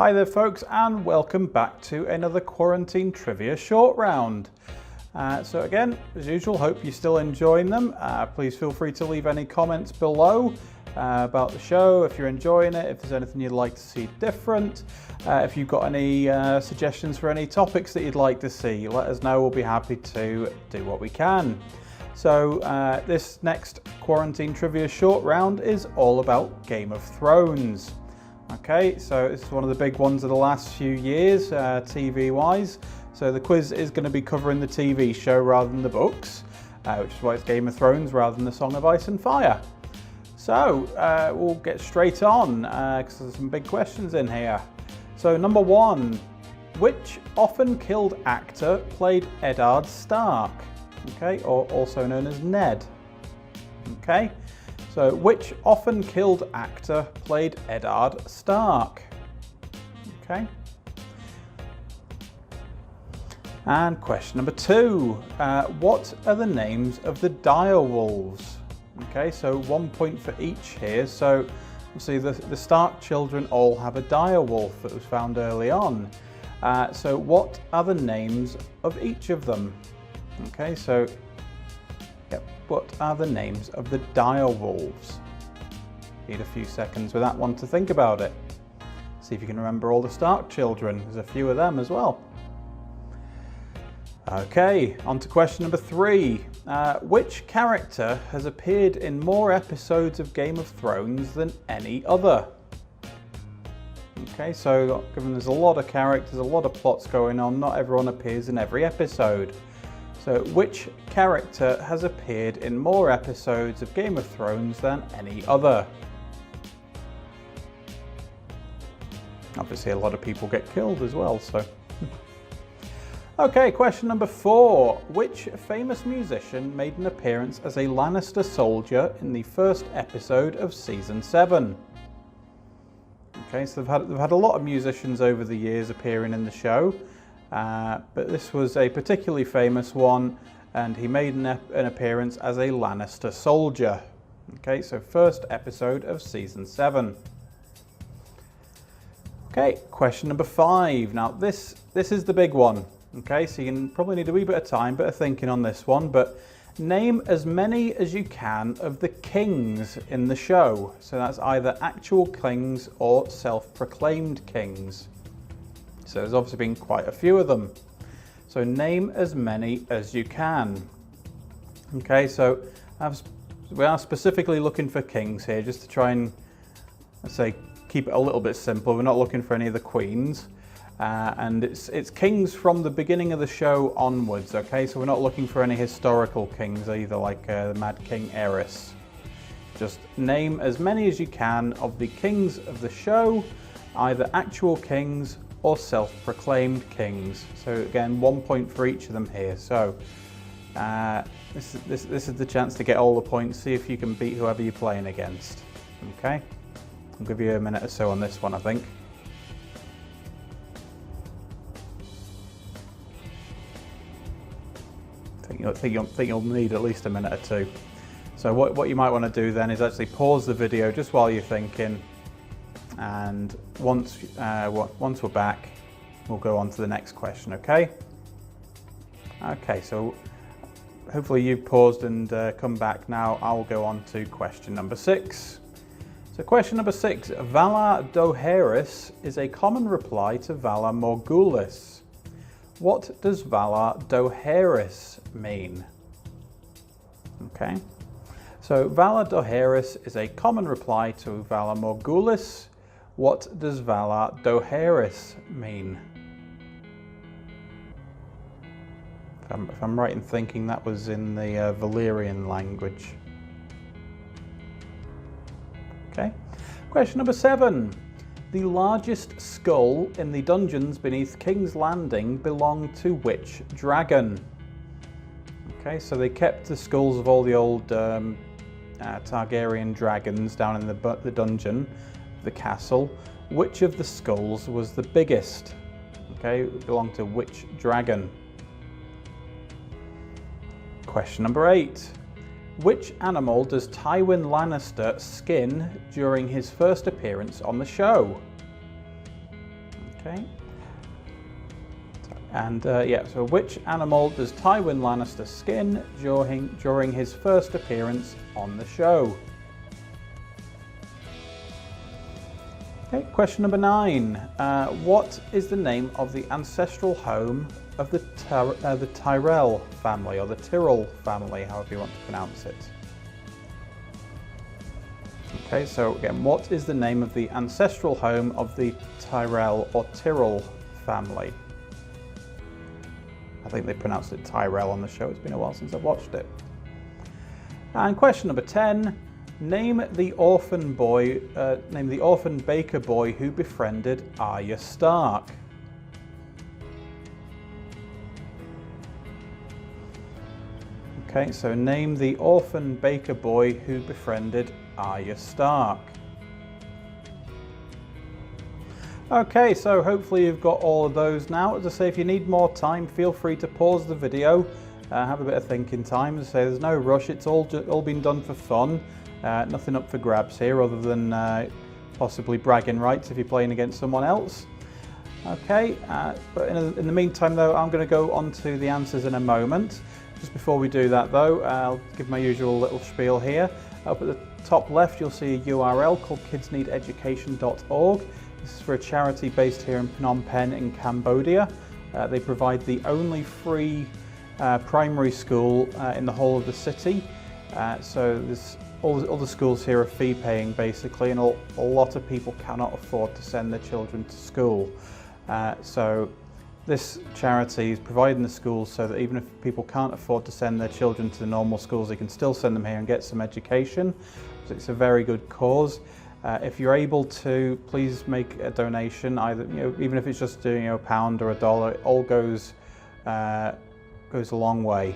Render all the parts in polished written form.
Hi there folks, and welcome back to another quarantine trivia short round. So again, as usual, hope you're still enjoying them. Please feel free to leave any comments below about the show, if you're enjoying it, if there's anything you'd like to see different. If you've got any suggestions for any topics that you'd like to see, let us know. We'll be happy to do what we can. So this next quarantine trivia short round is all about Game of Thrones. Okay, so this is one of the big ones of the last few years, TV-wise. So the quiz is going to be covering the TV show rather than the books, which is why it's Game of Thrones rather than the Song of Ice and Fire. So we'll get straight on, because there's some big questions in here. So number one, which often killed actor played Eddard Stark? Okay, or also known as Ned. Okay. So, which often killed actor played Eddard Stark? Okay. And question number two, what are the names of the Direwolves? Okay, so 1 point for each here. So, see, the Stark children all have a direwolf that was found early on. So, what are the names of each of them? Okay, so yep, what are the names of the Direwolves? Need a few seconds with that one to think about it. See if you can remember all the Stark children. There's a few of them as well. Okay, on to question number three. Which character has appeared in more episodes of Game of Thrones than any other? Okay, so given there's a lot of characters, a lot of plots going on, not everyone appears in every episode. So, which character has appeared in more episodes of Game of Thrones than any other? Obviously, a lot of people get killed as well, so. Okay, question number four. Which famous musician made an appearance as a Lannister soldier in the first episode of Season 7? Okay, so they've had a lot of musicians over the years appearing in the show. But this was a particularly famous one, and he made an appearance as a Lannister soldier. Okay, so first episode of Season 7. Okay, question number five. Now this is the big one. Okay, so you can probably need a wee bit of time, bit of thinking on this one, but name as many as you can of the kings in the show. So that's either actual kings or self-proclaimed kings. So there's obviously been quite a few of them. So name as many as you can. Okay, so we are specifically looking for kings here, just to try and, let's say, keep it a little bit simple. We're not looking for any of the queens. And it's kings from the beginning of the show onwards, okay? So we're not looking for any historical kings either, like the Mad King Aerys. Just name as many as you can of the kings of the show, either actual kings or self-proclaimed kings. So again, 1 point for each of them here. So this is the chance to get all the points. See if you can beat whoever you're playing against. Okay, I'll give you a minute or so on this one, I think. I think you'll need at least a minute or two. So what you might want to do then is actually pause the video just while you're thinking. And once we're back, we'll go on to the next question, okay? Okay, so hopefully you've paused and come back now. I'll go on to question number six. So question number six, Valar Dohaeris is a common reply to Valar Morghulis. What does Valar Dohaeris mean? Okay, so Valar Dohaeris is a common reply to Valar Morghulis. What does Valar Dohaeris mean? If I'm right in thinking that was in the Valyrian language. Okay. Question number seven. The largest skull in the dungeons beneath King's Landing belonged to which dragon? Okay, so they kept the skulls of all the old Targaryen dragons down in the dungeon. The castle. Which of the skulls was the biggest? Okay, it belonged to which dragon? Question number eight. Which animal does Tywin Lannister skin during his first appearance on the show? Okay. And yeah, so which animal does Tywin Lannister skin during his first appearance on the show? Okay, question number 9. What is the name of the ancestral home of the Tyrell family, or the Tyrell family, however you want to pronounce it? Okay, so again, what is the name of the ancestral home of the Tyrell or Tyrell family? I think they pronounced it Tyrell on the show. It's been a while since I've watched it. And question number 10. Name the orphan baker boy who befriended Arya Stark. Okay, so name the orphan baker boy who befriended Arya Stark. Okay, so hopefully you've got all of those now. As I say, if you need more time, feel free to pause the video, have a bit of thinking time. As I say, there's no rush. It's all been done for fun. Nothing up for grabs here, other than possibly bragging rights if you're playing against someone else. Okay, but in the meantime, though, I'm going to go on to the answers in a moment. Just before we do that, though, I'll give my usual little spiel here. Up at the top left, you'll see a URL called kidsneededucation.org. This is for a charity based here in Phnom Penh in Cambodia. They provide the only free primary school in the whole of the city. So there's all the schools here are fee paying basically, and a lot of people cannot afford to send their children to school. So this charity is providing the schools so that even if people can't afford to send their children to the normal schools, they can still send them here and get some education. So it's a very good cause. If you're able to, please make a donation. Either even if it's just doing a pound or $1, it all goes a long way.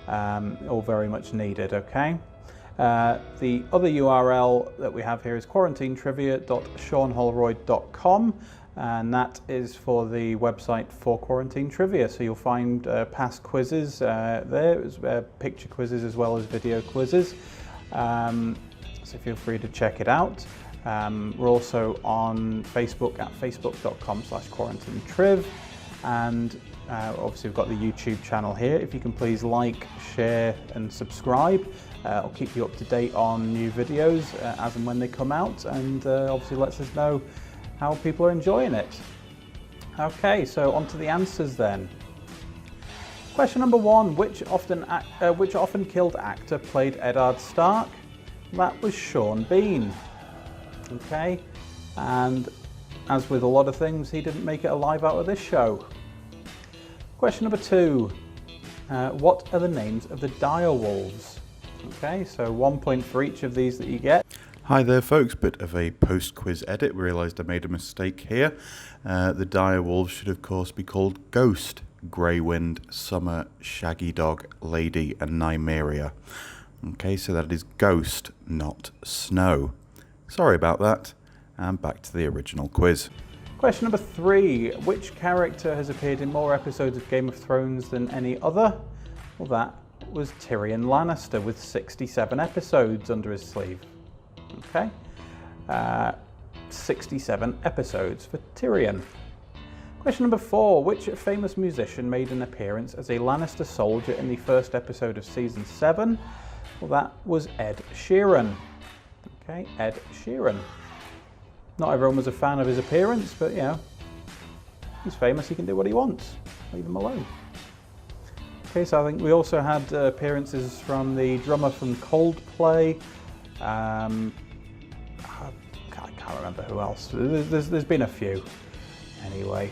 All very much needed. Okay. The other URL that we have here is quarantinetrivia.seanholroyd.com, and that is for the website for Quarantine Trivia. So you'll find past quizzes there, picture quizzes as well as video quizzes. So feel free to check it out. We're also on Facebook at facebook.com/quarantinetriv, and obviously we've got the YouTube channel here. If you can please like, share and subscribe. I'll keep you up to date on new videos as and when they come out, and obviously lets us know how people are enjoying it. Okay, so on to the answers then. Question number 1, which often killed actor played Eddard Stark? That was Sean Bean. Okay, and as with a lot of things, he didn't make it alive out of this show. Question number 2, what are the names of the Direwolves? Okay, so 1 point for each of these that you get. Hi there folks, bit of a post-quiz edit. Realised I made a mistake here. The Direwolves should of course be called Ghost, Greywind, Summer, Shaggy Dog, Lady and Nymeria. Okay, so that is Ghost, not Snow. Sorry about that, and back to the original quiz. Question number 3, which character has appeared in more episodes of Game of Thrones than any other? Well, that was Tyrion Lannister with 67 episodes under his sleeve. Okay, 67 episodes for Tyrion. Question number 4, which famous musician made an appearance as a Lannister soldier in the first episode of season 7? Well, that was Ed Sheeran. Okay, Ed Sheeran. Not everyone was a fan of his appearance, but he's famous, he can do what he wants. Leave him alone. Okay, so I think we also had appearances from the drummer from Coldplay. I can't remember who else. There's been a few. Anyway,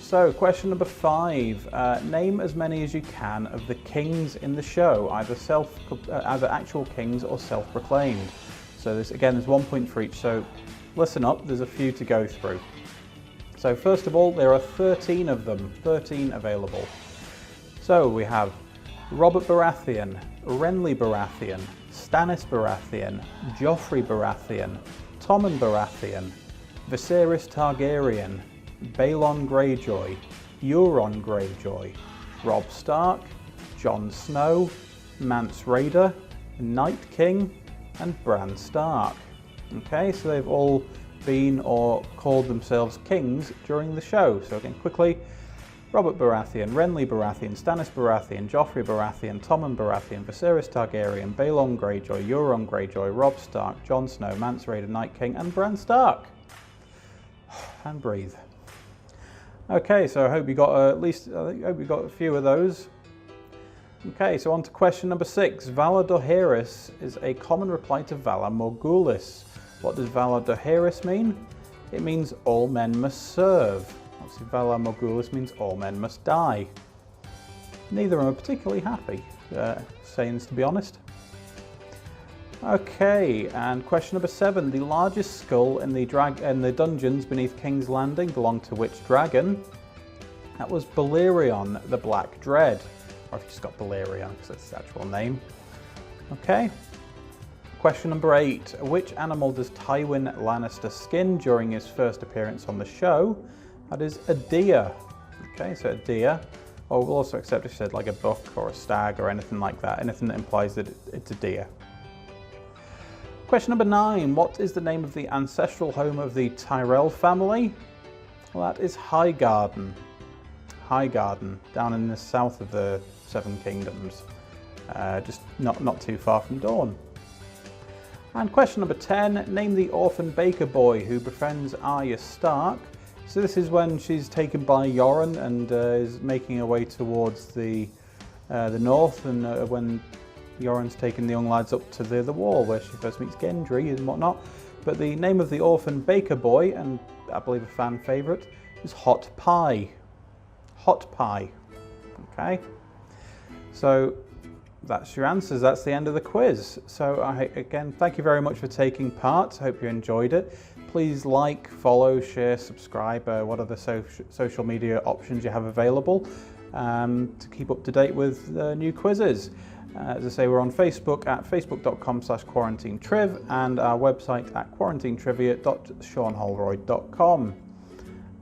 so question number 5. Name as many as you can of the kings in the show, either actual kings or self-proclaimed. So there's 1 point for each. So listen up. There's a few to go through. So first of all, there are 13 of them. 13 available. So we have Robert Baratheon, Renly Baratheon, Stannis Baratheon, Joffrey Baratheon, Tommen Baratheon, Viserys Targaryen, Balon Greyjoy, Euron Greyjoy, Robb Stark, Jon Snow, Mance Rayder, Night King, and Bran Stark. Okay, so they've all been or called themselves kings during the show? So again, quickly: Robert Baratheon, Renly Baratheon, Stannis Baratheon, Joffrey Baratheon, Tommen Baratheon, Viserys Targaryen, Balon Greyjoy, Euron Greyjoy, Robb Stark, Jon Snow, Mance Rayder, Night King, and Bran Stark. And breathe. Okay, so I hope you got I hope you got a few of those. Okay, so on to question number 6. Valar Dohaeris is a common reply to Valar Morghulis. What does Valar Dohaeris mean? It means all men must serve. Obviously, Valar Morghulis means all men must die. Neither of them are particularly happy sayings, to be honest. Okay, and question number 7. The largest skull in the dungeons beneath King's Landing belonged to which dragon? That was Balerion, the Black Dread. Or if you just got Balerion, because that's the actual name. Okay. Question number 8. Which animal does Tywin Lannister skin during his first appearance on the show? That is a deer. Okay, so a deer. Or we'll also accept if you said like a buck or a stag or anything like that. Anything that implies that it's a deer. Question number 9. What is the name of the ancestral home of the Tyrell family? Well, that is Highgarden. Highgarden, down in the south of the Seven Kingdoms. Just not too far from Dorne. And question number 10. Name the orphan baker boy who befriends Arya Stark. So this is when she's taken by Yoren and is making her way towards the north, and when Yoren's taken the young lads up to the wall where she first meets Gendry and whatnot. But the name of the orphan baker boy, and I believe a fan favourite, is Hot Pie. Hot Pie. Okay. So that's your answers. That's the end of the quiz. So again, thank you very much for taking part. I hope you enjoyed it. Please like, follow, share, subscribe, what other social media options you have available to keep up to date with new quizzes. As I say, we're on Facebook at facebook.com/quarantinetriv and our website at quarantinetrivia.seanholroyd.com.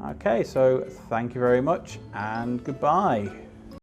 Okay, so thank you very much and goodbye.